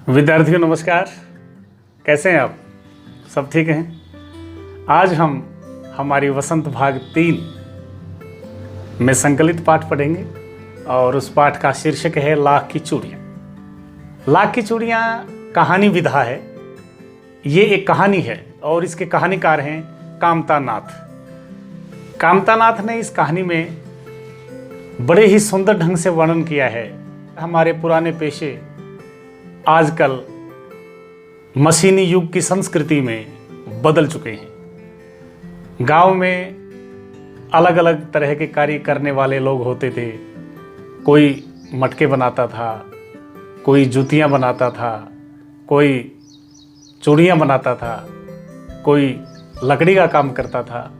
विद्यार्थियों नमस्कार। कैसे हैं आप? सब ठीक हैं? आज हम हमारी वसंत भाग 3 में संकलित पाठ पढ़ेंगे और उस पाठ का शीर्षक है लाख की चूड़ियाँ। लाख की चूड़ियाँ कहानी विधा है। ये एक कहानी है और इसके कहानीकार हैं कामता नाथ। कामता नाथ ने इस कहानी में बड़े ही सुंदर ढंग से वर्णन किया है। हमारे पुराने पेशे आजकल मशीनी युग की संस्कृति में बदल चुके हैं। गांव में अलग अलग तरह के कार्य करने वाले लोग होते थे। कोई मटके बनाता था, कोई जूतियां बनाता था, कोई चूड़ियां बनाता था, कोई लकड़ी का काम करता था।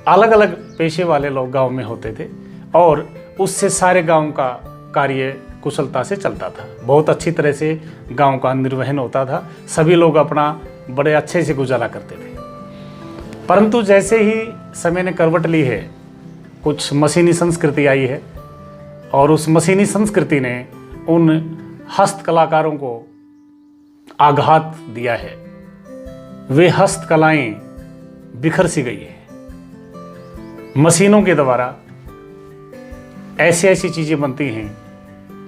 अलग अलग पेशे वाले लोग गांव में होते थे और उससे सारे गांव का कार्य कुशलता से चलता था। बहुत अच्छी तरह से गांव का निर्वहन होता था। सभी लोग अपना बड़े अच्छे से गुजारा करते थे। परंतु जैसे ही समय ने करवट ली है, कुछ मशीनी संस्कृति आई है और उस मशीनी संस्कृति ने उन हस्तकलाकारों को आघात दिया है। वे हस्तकलाएं बिखर सी गई है। मशीनों के द्वारा ऐसी ऐसी चीजें बनती हैं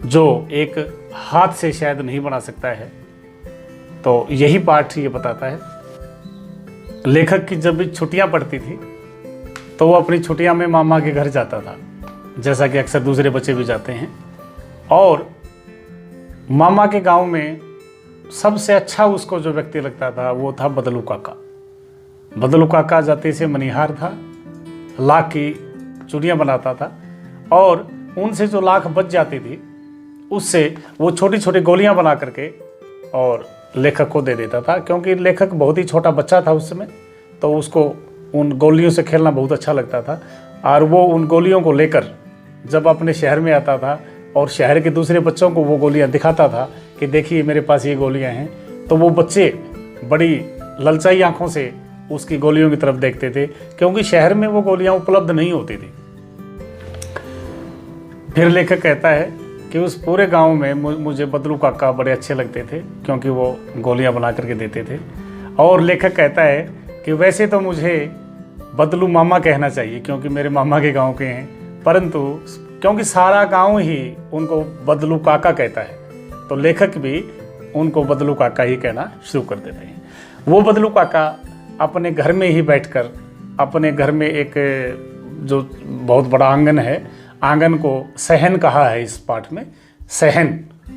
जो एक हाथ से शायद नहीं बना सकता है। तो यही पाठ ये बताता है। लेखक की जब भी छुट्टियां पड़ती थी तो वो अपनी छुट्टियां में मामा के घर जाता था, जैसा कि अक्सर दूसरे बच्चे भी जाते हैं। और मामा के गांव में सबसे अच्छा उसको जो व्यक्ति लगता था वो था बदलू काका। बदलू काका जाति से मनिहार था, लाख की चूड़ियां बनाता था और उनसे जो लाख बच जाती थी उससे वो छोटी छोटी गोलियां बना करके और लेखक को दे देता था। क्योंकि लेखक बहुत ही छोटा बच्चा था उस समय, तो उसको उन गोलियों से खेलना बहुत अच्छा लगता था। और वो उन गोलियों को लेकर जब अपने शहर में आता था और शहर के दूसरे बच्चों को वो गोलियां दिखाता था कि देखिए मेरे पास ये गोलियां हैं, तो वो बच्चे बड़ी ललचाई आंखों से उसकी गोलियों की तरफ देखते थे, क्योंकि शहर में वो गोलियां उपलब्ध नहीं होती थी। फिर लेखक कहता है कि उस पूरे गांव में मुझे बदलू काका बड़े अच्छे लगते थे, क्योंकि वो गोलियां बना करके देते थे। और लेखक कहता है कि वैसे तो मुझे बदलू मामा कहना चाहिए, क्योंकि मेरे मामा के गांव के हैं, परंतु क्योंकि सारा गांव ही उनको बदलू काका कहता है तो लेखक भी उनको बदलू काका ही कहना शुरू कर देते हैं। वो बदलू काका अपने घर में ही बैठकर, अपने घर में एक जो बहुत बड़ा आंगन है, आंगन को सहन कहा है इस पाठ में। सहन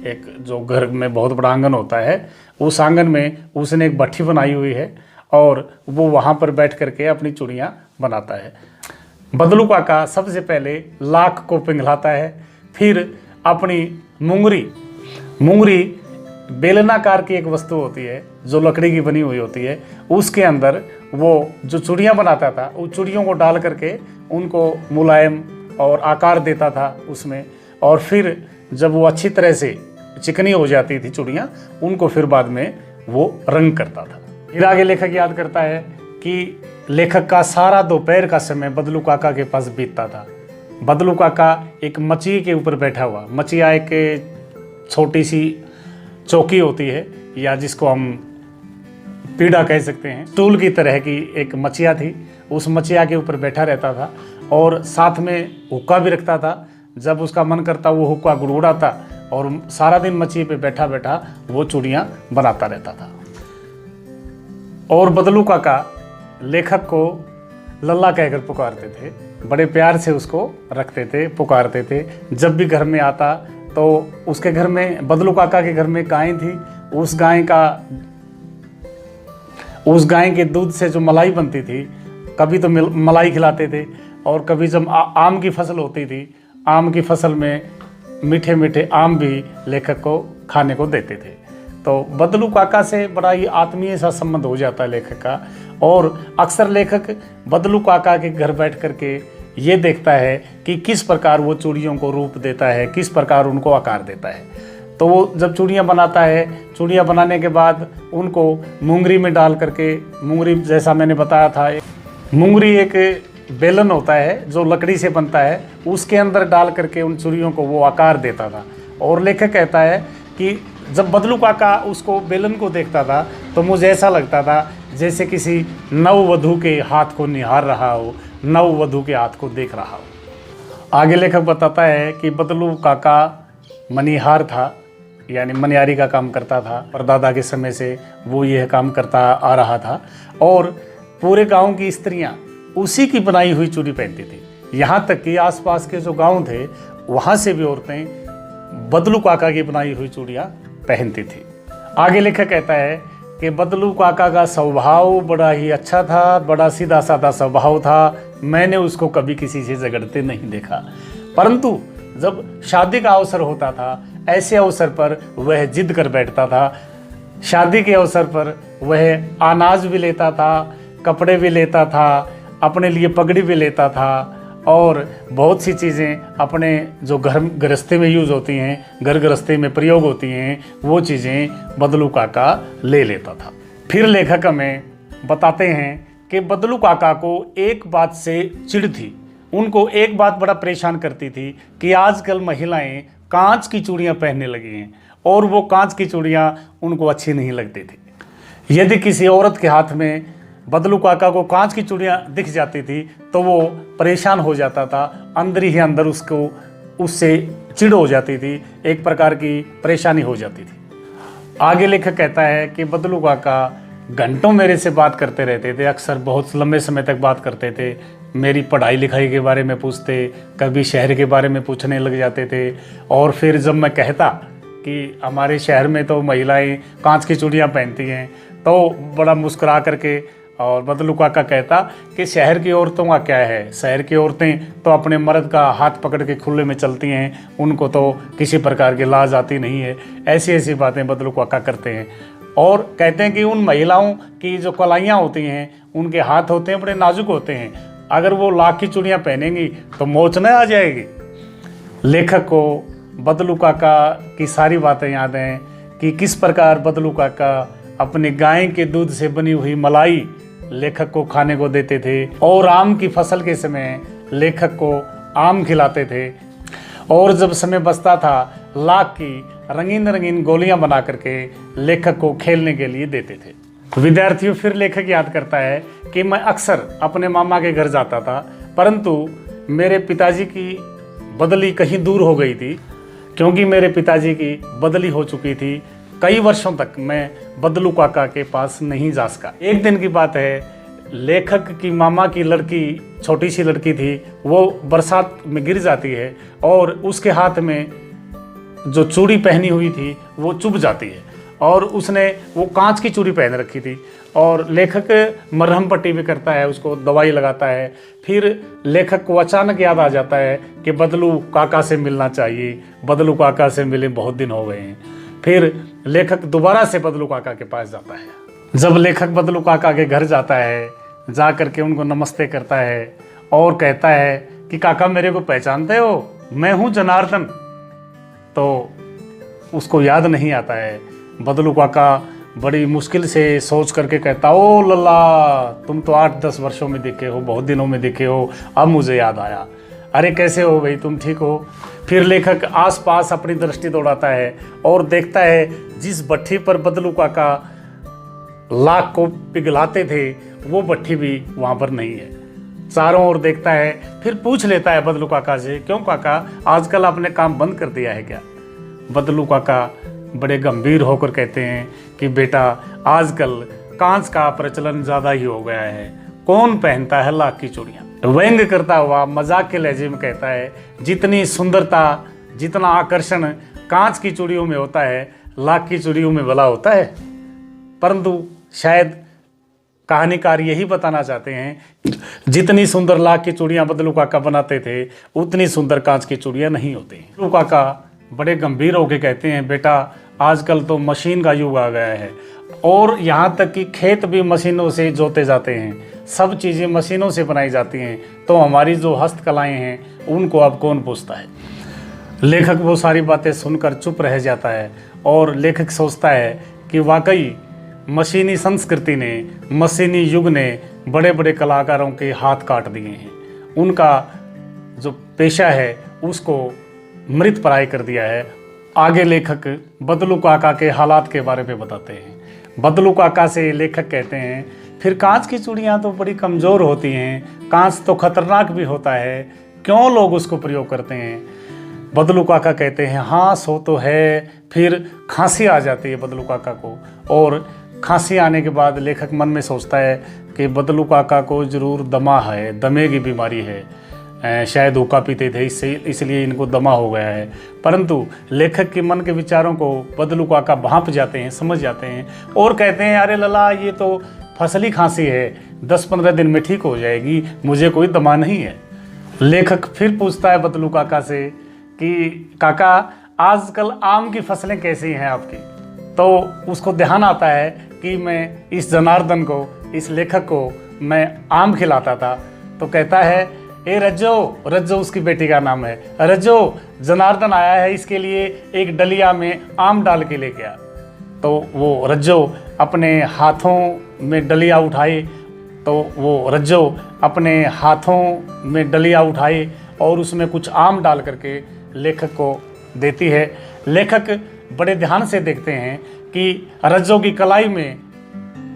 एक जो घर में बहुत बड़ा आंगन होता है, उस आंगन में उसने एक भट्ठी बनाई हुई है और वो वहाँ पर बैठ करके अपनी चूड़ियाँ बनाता है। बदलू काका सबसे पहले लाख को पिघलाता है, फिर अपनी मुंगरी बेलनाकार की एक वस्तु होती है जो लकड़ी की बनी हुई होती है, उसके अंदर वो जो चूड़ियाँ बनाता था उन चूड़ियों को डाल करके उनको मुलायम और आकार देता था उसमें। और फिर जब वो अच्छी तरह से चिकनी हो जाती थी चूड़ियाँ, उनको फिर बाद में वो रंग करता था। फिर आगे लेखक याद करता है कि लेखक का सारा दोपहर का समय बदलू काका के पास बीतता था। बदलू काका एक मची के ऊपर बैठा हुआ, मचिया एक छोटी सी चौकी होती है या जिसको हम पीढ़ा कह सकते हैं, स्टूल की तरह की एक मचिया थी। उस मचिया के ऊपर बैठा रहता था और साथ में हुक्का भी रखता था। जब उसका मन करता वो हुक्का गुड़गुड़ाता और सारा दिन मछली पे बैठा बैठा वो चूड़ियाँ बनाता रहता था। और बदलू काका लेखक को लल्ला कहकर पुकारते थे, बड़े प्यार से उसको रखते थे, पुकारते थे। जब भी घर में आता तो उसके घर में, बदलू काका के घर में गाय थी, उस गाय के दूध से जो मलाई बनती थी, कभी तो मलाई खिलाते थे और कभी जब आम की फसल होती थी, आम की फसल में मीठे मीठे आम भी लेखक को खाने को देते थे। तो बदलू काका से बड़ा ही आत्मीय सा संबंध हो जाता है लेखक का। और अक्सर लेखक बदलू काका के घर बैठ करके ये देखता है कि किस प्रकार वो चूड़ियों को रूप देता है, किस प्रकार उनको आकार देता है। तो वो जब चूड़ियाँ बनाता है, चूड़ियाँ बनाने के बाद उनको मुंगरी में डाल करके, मुंगरी जैसा मैंने बताया था, मुंगरी एक बेलन होता है जो लकड़ी से बनता है, उसके अंदर डाल करके उन चूड़ियों को वो आकार देता था। और लेखक कहता है कि जब बदलू काका उसको बेलन को देखता था तो मुझे ऐसा लगता था जैसे किसी नववधू के हाथ को निहार रहा हो, नववधू के हाथ को देख रहा हो। आगे लेखक बताता है कि बदलू काका मनिहार था, यानी मनिहारी का काम करता था। परदादा के समय से वो यह काम करता आ रहा था और पूरे गांव की स्त्रियां उसी की बनाई हुई चूड़ी पहनती थी। यहाँ तक कि आसपास के जो गांव थे वहाँ से भी औरतें बदलू काका की बनाई हुई चूड़ियाँ पहनती थी। आगे लेखक कहता है कि बदलू काका का स्वभाव बड़ा ही अच्छा था, बड़ा सीधा साधा स्वभाव था। मैंने उसको कभी किसी से झगड़ते नहीं देखा, परंतु जब शादी का अवसर होता था ऐसे अवसर पर वह जिद कर बैठता था। शादी के अवसर पर वह अनाज भी लेता था, कपड़े भी लेता था, अपने लिए पगड़ी भी लेता था और बहुत सी चीज़ें अपने जो घर गृहस्थी में यूज़ होती हैं, घर गृहस्थी में प्रयोग होती हैं, वो चीज़ें बदलू काका ले लेता था। फिर लेखक हमें बताते हैं कि बदलू काका को एक बात से चिढ़ थी। उनको एक बात बड़ा परेशान करती थी कि आजकल महिलाएं कांच की चूड़ियां पहनने लगी हैं और वो कांच की चूड़ियां उनको अच्छी नहीं लगती थी। यदि किसी औरत के हाथ में बदलू काका को कांच की चूड़ियां दिख जाती थी तो वो परेशान हो जाता था, अंदर ही अंदर उसको उससे चिढ़ हो जाती थी, एक प्रकार की परेशानी हो जाती थी। आगे लेखक कहता है कि बदलू काका घंटों मेरे से बात करते रहते थे, अक्सर बहुत लंबे समय तक बात करते थे। मेरी पढ़ाई लिखाई के बारे में पूछते, कभी शहर के बारे में पूछने लग जाते थे। और फिर जब मैं कहता कि हमारे शहर में तो महिलाएं कांच की चूड़ियां पहनती हैं तो बड़ा मुस्कुरा करके और बदलू काका कहता कि शहर की औरतों का क्या है, शहर की औरतें तो अपने मर्द का हाथ पकड़ के खुले में चलती हैं, उनको तो किसी प्रकार की लाज आती नहीं है। ऐसी ऐसी बातें बदलू काका करते हैं और कहते हैं कि उन महिलाओं की जो कलाइयाँ होती हैं, उनके हाथ होते हैं बड़े नाजुक होते हैं, अगर वो लाख की चूड़ियाँ पहनेंगी तो मोच न आ जाएगी। लेखक को बदलू काका की सारी बातें याद हैं कि किस प्रकार बदलू काका अपनी गाय के दूध से बनी हुई मलाई लेखक को खाने को देते थे और आम की फसल के समय लेखक को आम खिलाते थे और जब समय बचता था लाख की रंगीन रंगीन गोलियां बना करके लेखक को खेलने के लिए देते थे। विद्यार्थियों, फिर लेखक याद करता है कि मैं अक्सर अपने मामा के घर जाता था, परंतु मेरे पिताजी की बदली कहीं दूर हो गई थी। क्योंकि मेरे पिताजी की बदली हो चुकी थी, कई वर्षों तक मैं बदलू काका के पास नहीं जा सका। एक दिन की बात है, लेखक की मामा की लड़की, छोटी सी लड़की थी, वो बरसात में गिर जाती है और उसके हाथ में जो चूड़ी पहनी हुई थी वो चुभ जाती है और उसने वो कांच की चूड़ी पहन रखी थी और लेखक मरहम पट्टी भी करता है, उसको दवाई लगाता है। फिर लेखक को अचानक याद आ जाता है कि बदलू काका से मिलना चाहिए, बदलू काका से मिले बहुत दिन हो गए हैं। फिर लेखक दोबारा से बदलू काका के पास जाता है। जब लेखक बदलू काका के घर जाता है, जा करके उनको नमस्ते करता है और कहता है कि काका मेरे को पहचानते हो, मैं हूँ जनार्दन। तो उसको याद नहीं आता है। बदलू काका बड़ी मुश्किल से सोच करके कहता, ओ लल्ला, तुम तो 8-10 वर्षों में दिखे हो, बहुत दिनों में दिखे हो, अब मुझे याद आया। अरे कैसे हो भाई, तुम ठीक हो? फिर लेखक आसपास अपनी दृष्टि दौड़ाता है और देखता है जिस भट्ठी पर बदलू काका लाख को पिघलाते थे वो भट्ठी भी वहाँ पर नहीं है। चारों ओर देखता है, फिर पूछ लेता है बदलू काका से, क्यों काका, आजकल आपने काम बंद कर दिया है क्या? बदलू काका बड़े गंभीर होकर कहते हैं कि बेटा, आजकल कांच का प्रचलन ज़्यादा ही हो गया है, कौन पहनता है लाख की चूड़ियाँ? व्यंग करता हुआ मजाक के लहजे में कहता है, जितनी सुंदरता, जितना आकर्षण कांच की चूड़ियों में होता है, लाख की चूड़ियों में भला होता है? परंतु शायद कहानीकार यही बताना चाहते हैं, जितनी सुंदर लाख की चूड़ियाँ बदलू काका बनाते थे, उतनी सुंदर कांच की चूड़ियाँ नहीं होती। बदलू काका बड़े गंभीर होकर कहते हैं, बेटा, आजकल तो मशीन का युग आ गया है और यहाँ तक कि खेत भी मशीनों से जोते जाते हैं, सब चीज़ें मशीनों से बनाई जाती हैं, तो हमारी जो हस्तकलाएं हैं उनको अब कौन पूछता है? लेखक वो सारी बातें सुनकर चुप रह जाता है और लेखक सोचता है कि वाकई मशीनी संस्कृति ने, मशीनी युग ने बड़े बड़े कलाकारों के हाथ काट दिए हैं, उनका जो पेशा है उसको मृतप्राय कर दिया है। आगे लेखक बदलू काका के हालात के बारे में बताते हैं। बदलू काका से लेखक कहते हैं, फिर कांच की चूड़ियाँ तो बड़ी कमज़ोर होती हैं, कांच तो खतरनाक भी होता है, क्यों लोग उसको प्रयोग करते हैं। बदलू काका कहते हैं, हाँ सो तो है। फिर खांसी आ जाती है बदलू काका को, और खांसी आने के बाद लेखक मन में सोचता है कि बदलू काका को ज़रूर दमा है, दमे की बीमारी है, शायद हुक्का पीते थे इसलिए इनको दमा हो गया है। परंतु लेखक के मन के विचारों को बदलू काका भांप जाते हैं, समझ जाते हैं और कहते हैं, अरे लला ये तो फसली खांसी है, 10-15 दिन में ठीक हो जाएगी, मुझे कोई दमा नहीं है। लेखक फिर पूछता है बदलू काका से कि काका आजकल आम की फसलें कैसी हैं आपकी। तो उसको ध्यान आता है कि मैं इस जनार्दन को, इस लेखक को मैं आम खिलाता था। तो कहता है, ए रज्जो, रज्जो उसकी बेटी का नाम है, रज्जो जनार्दन आया है, इसके लिए एक डलिया में आम डाल के लेके आ। तो वो रज्जो अपने हाथों में डलिया उठाए, तो वो रज्जो अपने हाथों में डलिया उठाए और उसमें कुछ आम डाल करके लेखक को देती है। लेखक बड़े ध्यान से देखते हैं कि रज्जो की कलाई में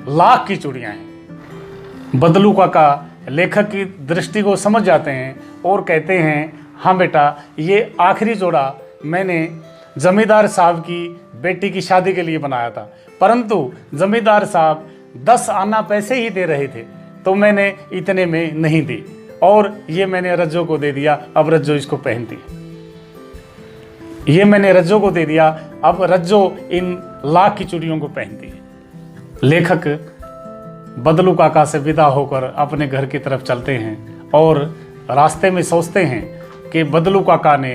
लाख की चूड़ियाँ हैं। बदलू काका लेखक की दृष्टि को समझ जाते हैं और कहते हैं, हाँ बेटा, ये आखिरी जोड़ा मैंने जमींदार साहब की बेटी की शादी के लिए बनाया था, परंतु जमींदार साहब 10 आना पैसे ही दे रहे थे, तो मैंने इतने में नहीं दी और ये मैंने रज्जो को दे दिया। अब रज्जो इसको पहनती है। ये मैंने रज्जो को दे दिया, अब रज्जो इन लाख की चूड़ियों को पहनती है। लेखक बदलू काका से विदा होकर अपने घर की तरफ चलते हैं और रास्ते में सोचते हैं कि बदलू काका ने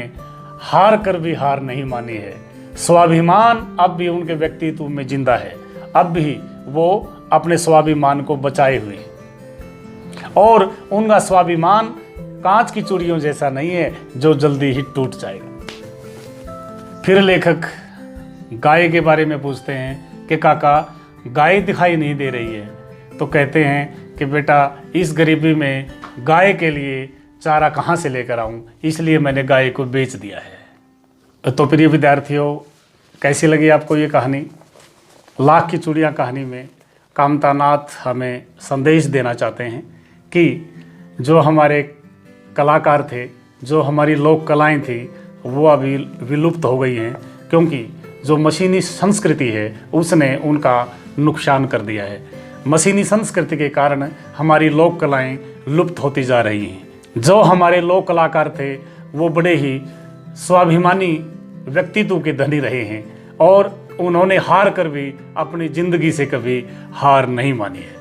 हार कर भी हार नहीं मानी है। स्वाभिमान अब भी उनके व्यक्तित्व में जिंदा है, अब भी वो अपने स्वाभिमान को बचाए हुए हैं और उनका स्वाभिमान कांच की चूड़ियों जैसा नहीं है जो जल्दी ही टूट जाएगा। फिर लेखक गाय के बारे में पूछते हैं कि काका गाय दिखाई नहीं दे रही है। तो कहते हैं कि बेटा इस गरीबी में गाय के लिए चारा कहाँ से लेकर आऊँ, इसलिए मैंने गाय को बेच दिया है। तो प्रिय विद्यार्थियों, कैसी लगी आपको ये कहानी? लाख की चूड़ियाँ कहानी में कामतानाथ हमें संदेश देना चाहते हैं कि जो हमारे कलाकार थे, जो हमारी लोक कलाएँ थी, वो अभी विलुप्त हो गई हैं, क्योंकि जो मशीनी संस्कृति है उसने उनका नुकसान कर दिया है। मशीनी संस्कृति के कारण हमारी लोक कलाएँ लुप्त होती जा रही हैं। जो हमारे लोक कलाकार थे वो बड़े ही स्वाभिमानी व्यक्तित्व के धनी रहे हैं और उन्होंने हार कर भी अपनी जिंदगी से कभी हार नहीं मानी है।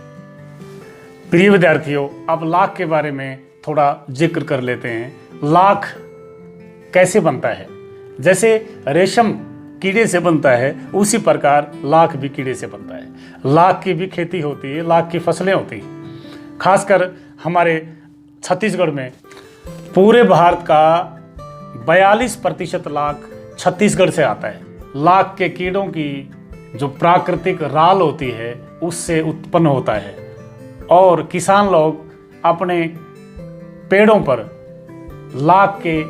प्रिय विद्यार्थियों, अब लाख के बारे में थोड़ा जिक्र कर लेते हैं। लाख कैसे बनता है? जैसे रेशम कीड़े से बनता है, उसी प्रकार लाख भी कीड़े से बनता है। लाख की भी खेती होती है, लाख की फसलें होती हैं। खासकर हमारे छत्तीसगढ़ में पूरे भारत का 42% लाख छत्तीसगढ़ से आता है। लाख के कीड़ों की जो प्राकृतिक राल होती है उससे उत्पन्न होता है और किसान लोग अपने पेड़ों पर लाख के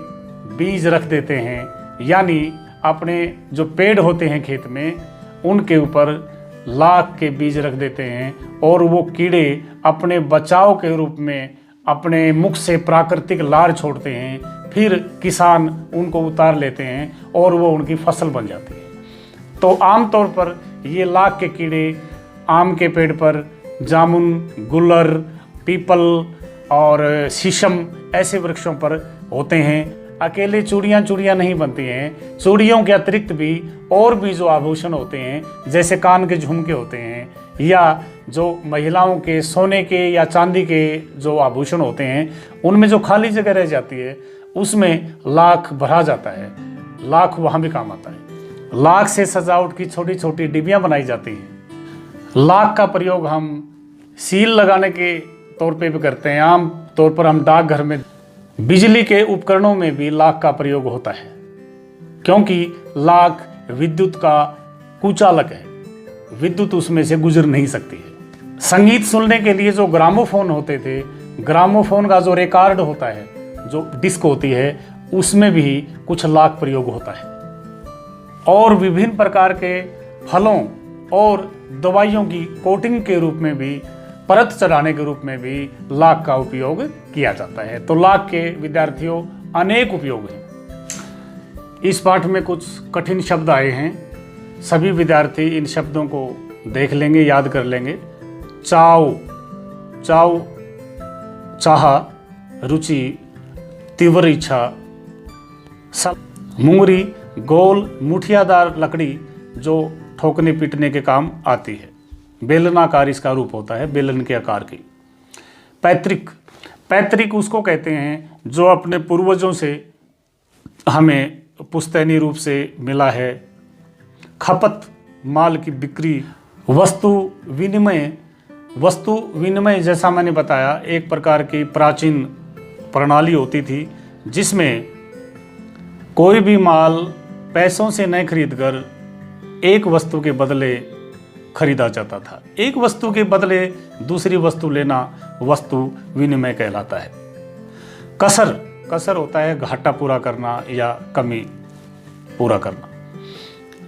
बीज रख देते हैं, यानी अपने जो पेड़ होते हैं खेत में उनके ऊपर लाख के बीज रख देते हैं और वो कीड़े अपने बचाव के रूप में अपने मुख से प्राकृतिक लार छोड़ते हैं। फिर किसान उनको उतार लेते हैं और वो उनकी फसल बन जाती है। तो आमतौर पर ये लाख के कीड़े आम के पेड़ पर, जामुन, गुलर, पीपल और शीशम ऐसे वृक्षों पर होते हैं। अकेले चूड़ियाँ नहीं बनती हैं, चूड़ियों के अतिरिक्त भी और भी जो आभूषण होते हैं, जैसे कान के झुमके होते हैं या जो महिलाओं के सोने के या चांदी के जो आभूषण होते हैं, उनमें जो खाली जगह रह जाती है उसमें लाख भरा जाता है। लाख वहाँ भी काम आता है। लाख से सजावट की छोटी छोटी डिबियाँ बनाई जाती हैं। लाख का प्रयोग हम सील लगाने के तौर पे भी करते हैं। आम तौर पर हम डाकघर में, बिजली के उपकरणों में भी लाख का प्रयोग होता है, क्योंकि लाख विद्युत का कुचालक है, विद्युत उसमें से गुजर नहीं सकती है। संगीत सुनने के लिए जो ग्रामोफोन होते थे, ग्रामोफोन का जो रिकॉर्ड होता है, जो डिस्क होती है, उसमें भी कुछ लाख प्रयोग होता है। और विभिन्न प्रकार के फलों और दवाइयों की कोटिंग के रूप में भी, परत चढ़ाने के रूप में भी लाख का उपयोग किया जाता है। तो लाख के विद्यार्थियों अनेक उपयोग हैं। इस पाठ में कुछ कठिन शब्द आए हैं, सभी विद्यार्थी इन शब्दों को देख लेंगे, याद कर लेंगे। चाव, चाव, चाह, रुचि, तीव्र इच्छा। मुंगरी, गोल मुठियादार लकड़ी जो ठोकने पीटने के काम आती है। बेलनाकार इसका रूप होता है, बेलन के आकार की। पैतृक, पैतृक उसको कहते हैं जो अपने पूर्वजों से हमें पुश्तैनी रूप से मिला है। खपत, माल की बिक्री। वस्तु विनिमय, वस्तु विनिमय जैसा मैंने बताया एक प्रकार की प्राचीन प्रणाली होती थी जिसमें कोई भी माल पैसों से नहीं खरीदकर एक वस्तु के बदले खरीदा जाता था। एक वस्तु के बदले दूसरी वस्तु लेना वस्तु विनिमय कहलाता है। कसर, कसर होता है घाटा पूरा करना या कमी पूरा करना।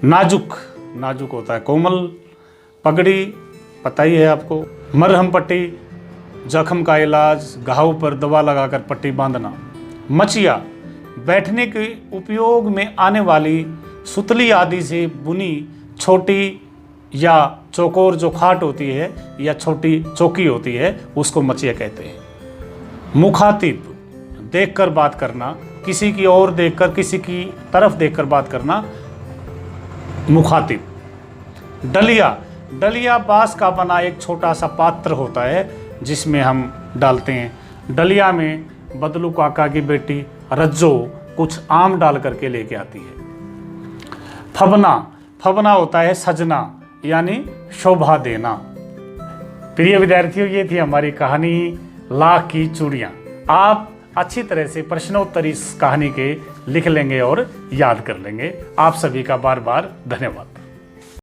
नाजुक, नाजुक होता है कोमल। पगड़ी, पता ही है आपको। मरहम पट्टी, जख्म का इलाज, घाव पर दवा लगाकर पट्टी बांधना। मचिया, बैठने के उपयोग में आने वाली सुतली आदि से बुनी छोटी या चौकोर जो खाट होती है या छोटी चौकी होती है उसको मचिया कहते हैं। मुखातिब, देखकर बात करना, किसी की ओर देखकर, किसी की तरफ देखकर बात करना, मुखातिब। डलिया, डलिया बांस का बना एक छोटा सा पात्र होता है जिसमें हम डालते हैं। डलिया में बदलू काका की बेटी रज्जो कुछ आम डाल करके लेके आती है। फबना, फबना होता है सजना यानी शोभा देना। प्रिय विद्यार्थियों, ये थी हमारी कहानी लाख की चूड़ियाँ। आप अच्छी तरह से प्रश्नोत्तर इस कहानी के लिख लेंगे और याद कर लेंगे। आप सभी का बार बार धन्यवाद।